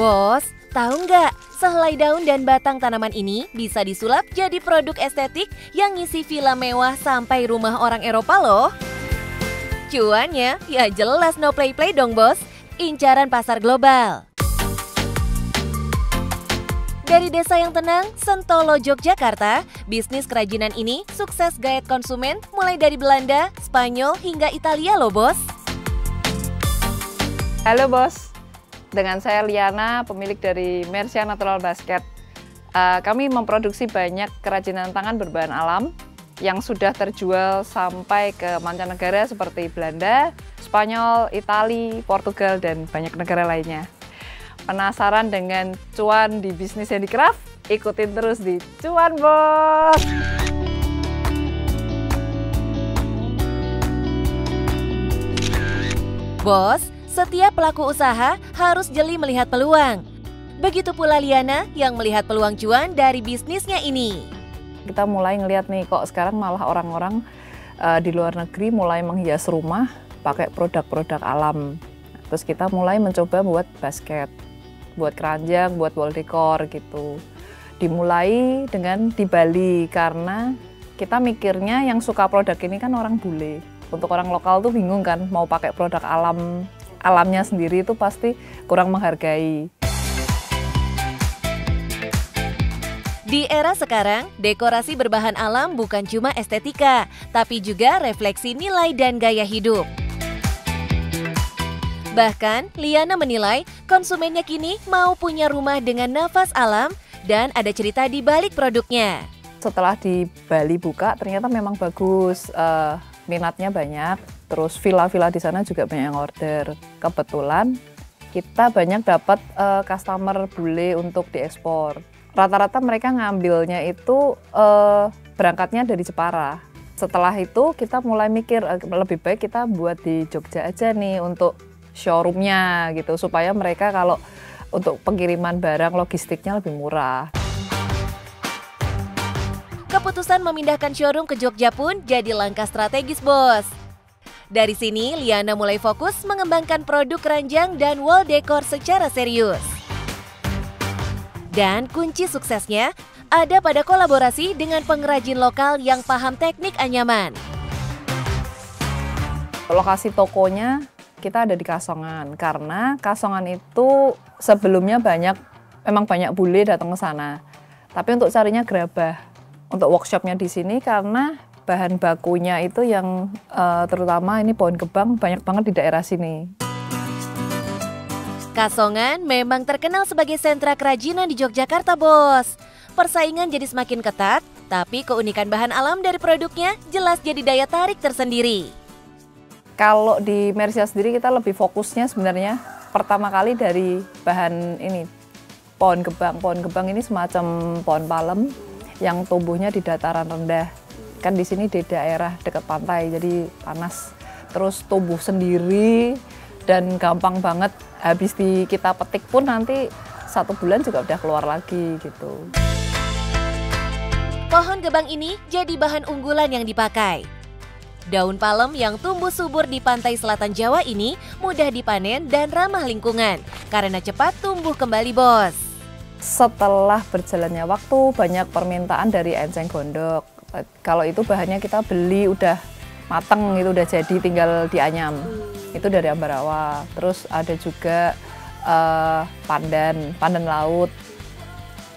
Bos, tahu nggak? Sehelai daun dan batang tanaman ini bisa disulap jadi produk estetik yang ngisi villa mewah sampai rumah orang Eropa loh. Cuannya ya jelas no play-play dong bos, incaran pasar global. Dari desa yang tenang, Sentolo, Yogyakarta, bisnis kerajinan ini sukses gayat konsumen mulai dari Belanda, Spanyol hingga Italia loh bos. Halo bos, dengan saya Liana, pemilik dari Mercia Natural Basket. Kami memproduksi banyak kerajinan tangan berbahan alam yang sudah terjual sampai ke mancanegara seperti Belanda, Spanyol, Italia, Portugal, dan banyak negara lainnya. Penasaran dengan cuan di bisnis handicraft? Ikutin terus di Cuan Bos! Bos, setiap pelaku usaha harus jeli melihat peluang. Begitu pula Liana yang melihat peluang cuan dari bisnisnya ini. Kita mulai ngelihat nih, kok sekarang malah orang-orang di luar negeri mulai menghias rumah pakai produk-produk alam. Terus kita mulai mencoba buat basket, buat keranjang, buat wall decor gitu. Dimulai dengan di Bali karena kita mikirnya yang suka produk ini kan orang bule. Untuk orang lokal tuh bingung kan mau pakai produk alamnya sendiri itu pasti kurang menghargai. Di era sekarang, dekorasi berbahan alam bukan cuma estetika, tapi juga refleksi nilai dan gaya hidup. Bahkan, Liana menilai konsumennya kini mau punya rumah dengan nafas alam dan ada cerita di balik produknya. Setelah di Bali buka, ternyata memang bagus, minatnya banyak, terus villa-villa di sana juga banyak yang order. Kebetulan kita banyak dapat customer bule untuk diekspor. Rata-rata mereka ngambilnya itu berangkatnya dari Jepara. Setelah itu kita mulai mikir lebih baik kita buat di Jogja aja nih untuk showroomnya gitu, supaya mereka kalau untuk pengiriman barang logistiknya lebih murah. Keputusan memindahkan showroom ke Jogja pun jadi langkah strategis bos. Dari sini Liana mulai fokus mengembangkan produk keranjang dan wall decor secara serius. Dan kunci suksesnya ada pada kolaborasi dengan pengrajin lokal yang paham teknik anyaman. Lokasi tokonya kita ada di Kasongan, karena Kasongan itu sebelumnya memang banyak bule datang ke sana. Tapi untuk carinya gerabah. Untuk workshopnya di sini karena bahan bakunya itu yang terutama ini pohon gebang banyak banget di daerah sini. Kasongan memang terkenal sebagai sentra kerajinan di Yogyakarta bos. Persaingan jadi semakin ketat, tapi keunikan bahan alam dari produknya jelas jadi daya tarik tersendiri. Kalau di Mercia sendiri kita lebih fokusnya sebenarnya pertama kali dari bahan ini, pohon gebang. Pohon gebang ini semacam pohon palem yang tumbuhnya di dataran rendah. Kan di sini di daerah dekat pantai, jadi panas. Terus tumbuh sendiri dan gampang banget. Habis kita petik pun nanti 1 bulan juga udah keluar lagi gitu. Pohon gebang ini jadi bahan unggulan yang dipakai. Daun palem yang tumbuh subur di pantai selatan Jawa ini mudah dipanen dan ramah lingkungan karena cepat tumbuh kembali bos. Setelah berjalannya waktu banyak permintaan dari enceng gondok. Kalau itu bahannya kita beli udah mateng, itu udah jadi tinggal dianyam. Itu dari Ambarawa. Terus ada juga pandan laut.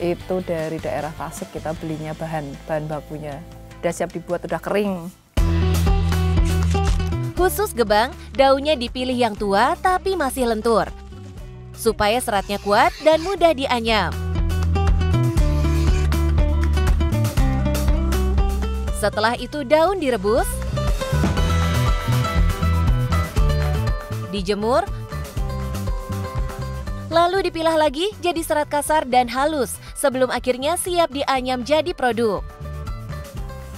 Itu dari daerah Tasik kita belinya bahan bakunya. Udah siap dibuat, udah kering. Khusus gebang, daunnya dipilih yang tua tapi masih lentur, supaya seratnya kuat dan mudah dianyam. Setelah itu daun direbus, dijemur, lalu dipilah lagi jadi serat kasar dan halus sebelum akhirnya siap dianyam jadi produk.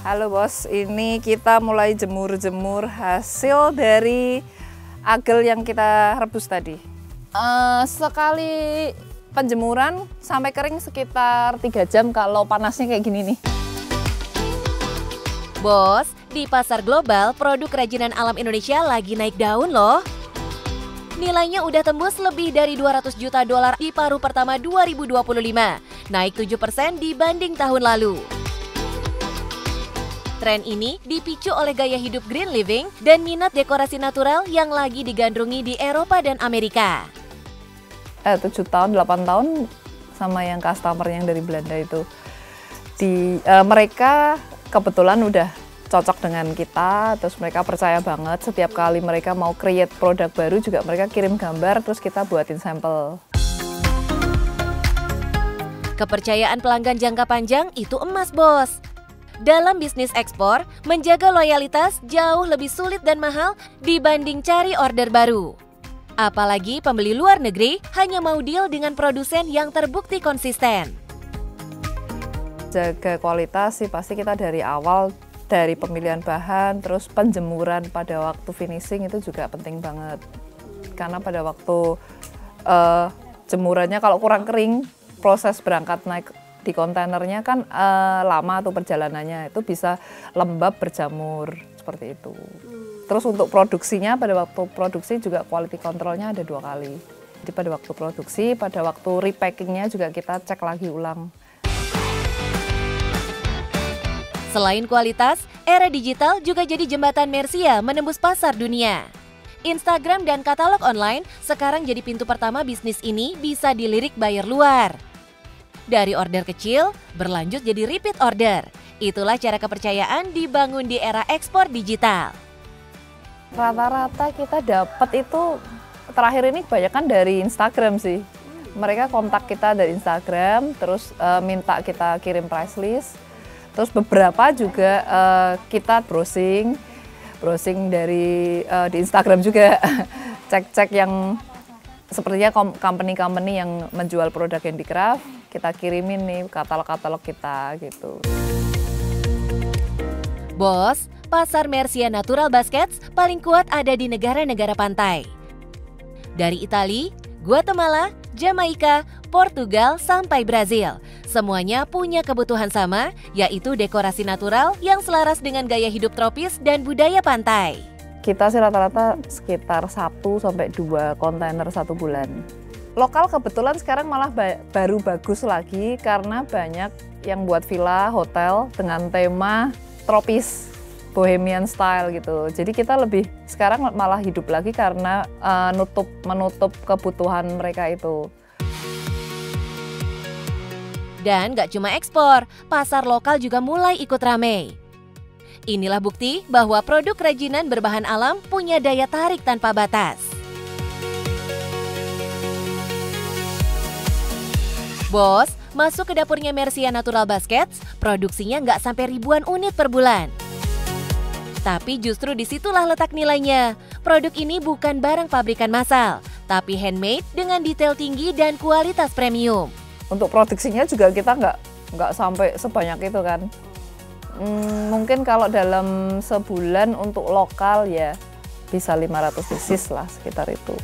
Halo bos, ini kita mulai jemur-jemur hasil dari agel yang kita rebus tadi. Sekali penjemuran sampai kering sekitar 3 jam kalau panasnya kayak gini nih. Bos, di pasar global produk kerajinan alam Indonesia lagi naik daun loh. nilainya udah tembus lebih dari 200 juta dolar di paruh pertama 2025, naik 7% dibanding tahun lalu. Tren ini dipicu oleh gaya hidup green living dan minat dekorasi natural yang lagi digandrungi di Eropa dan Amerika. 7 tahun, 8 tahun sama yang customer yang dari Belanda itu. Mereka kebetulan udah cocok dengan kita, terus mereka percaya banget. Setiap kali mereka mau create produk baru juga mereka kirim gambar, terus kita buatin sampel. Kepercayaan pelanggan jangka panjang itu emas, bos. Dalam bisnis ekspor, menjaga loyalitas jauh lebih sulit dan mahal dibanding cari order baru. Apalagi pembeli luar negeri hanya mau deal dengan produsen yang terbukti konsisten. Jaga kualitas sih pasti kita dari awal, dari pemilihan bahan, terus penjemuran pada waktu finishing itu juga penting banget. Karena pada waktu jemurannya kalau kurang kering, proses berangkat naik di kontainernya kan lama tuh perjalanannya, itu bisa lembab berjamur seperti itu. Terus untuk produksinya, pada waktu produksi juga quality controlnya ada 2 kali. Jadi pada waktu produksi, pada waktu repackingnya juga kita cek lagi ulang. Selain kualitas, era digital juga jadi jembatan Mercia menembus pasar dunia. Instagram dan katalog online sekarang jadi pintu pertama bisnis ini bisa dilirik buyer luar. Dari order kecil, berlanjut jadi repeat order. Itulah cara kepercayaan dibangun di era ekspor digital. Rata-rata kita dapat itu terakhir ini kebanyakan dari Instagram sih. Mereka kontak kita dari Instagram, terus minta kita kirim price list. Terus beberapa juga kita browsing dari di Instagram juga, cek-cek yang sepertinya company-company yang menjual produk handicraft, kita kirimin nih katalog-katalog kita gitu. Bos, pasar Mercia Natural Baskets paling kuat ada di negara-negara pantai. Dari Italia, Guatemala, Jamaika, Portugal, sampai Brazil. Semuanya punya kebutuhan sama, yaitu dekorasi natural yang selaras dengan gaya hidup tropis dan budaya pantai. Kita sih rata-rata sekitar 1-2 kontainer 1 bulan. Lokal kebetulan sekarang malah baru bagus lagi karena banyak yang buat villa, hotel dengan tema tropis, bohemian style gitu. Jadi kita lebih sekarang malah hidup lagi karena menutup kebutuhan mereka itu. Dan gak cuma ekspor, pasar lokal juga mulai ikut ramai. Inilah bukti bahwa produk kerajinan berbahan alam punya daya tarik tanpa batas. Bos, masuk ke dapurnya Mercia Natural Baskets, produksinya nggak sampai ribuan unit per bulan. Tapi justru disitulah letak nilainya. Produk ini bukan barang pabrikan massal, tapi handmade dengan detail tinggi dan kualitas premium. Untuk produksinya juga kita nggak sampai sebanyak itu kan. Mungkin kalau dalam sebulan untuk lokal ya bisa 500 pieces lah sekitar itu.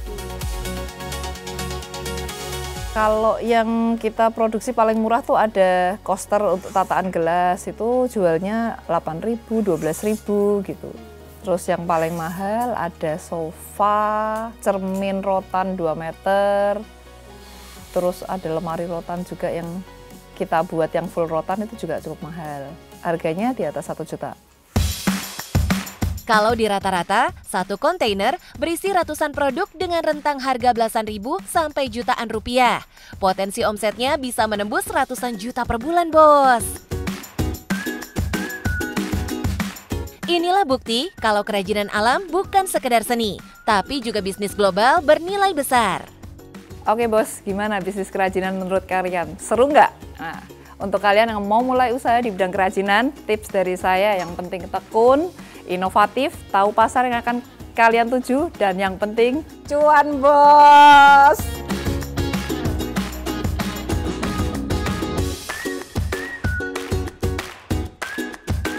Kalau yang kita produksi paling murah tuh ada coaster untuk tataan gelas, itu jualnya 8.000, 12.000 gitu. Terus yang paling mahal ada sofa, cermin rotan 2 meter, terus ada lemari rotan juga yang kita buat yang full rotan itu juga cukup mahal. Harganya di atas 1 juta. Kalau di rata-rata, satu kontainer berisi ratusan produk dengan rentang harga belasan ribu sampai jutaan rupiah. Potensi omsetnya bisa menembus ratusan juta per bulan, bos. Inilah bukti kalau kerajinan alam bukan sekedar seni, tapi juga bisnis global bernilai besar. Oke bos, gimana bisnis kerajinan menurut kalian? Seru nggak? Nah, untuk kalian yang mau mulai usaha di bidang kerajinan, tips dari saya yang penting tekun, inovatif, tahu pasar yang akan kalian tuju, dan yang penting cuan bos!